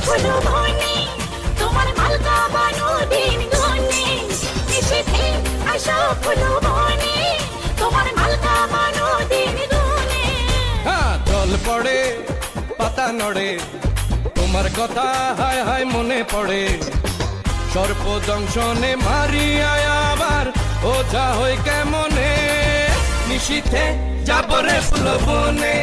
ফুল বনে তোমার মালকা বানো দিন গুনে নিশিথে আসো ফুল বনে তোমার মালকা বানো দিন গুনে হ্যাঁ জল পড়ে পাতা নড়ে তোমার কথা হায় হায় মনে পড়ে সর্প জংশনে মারিয়া আবার ওঝা হই কেমনে নিশীথে যাবরে ফুল বনে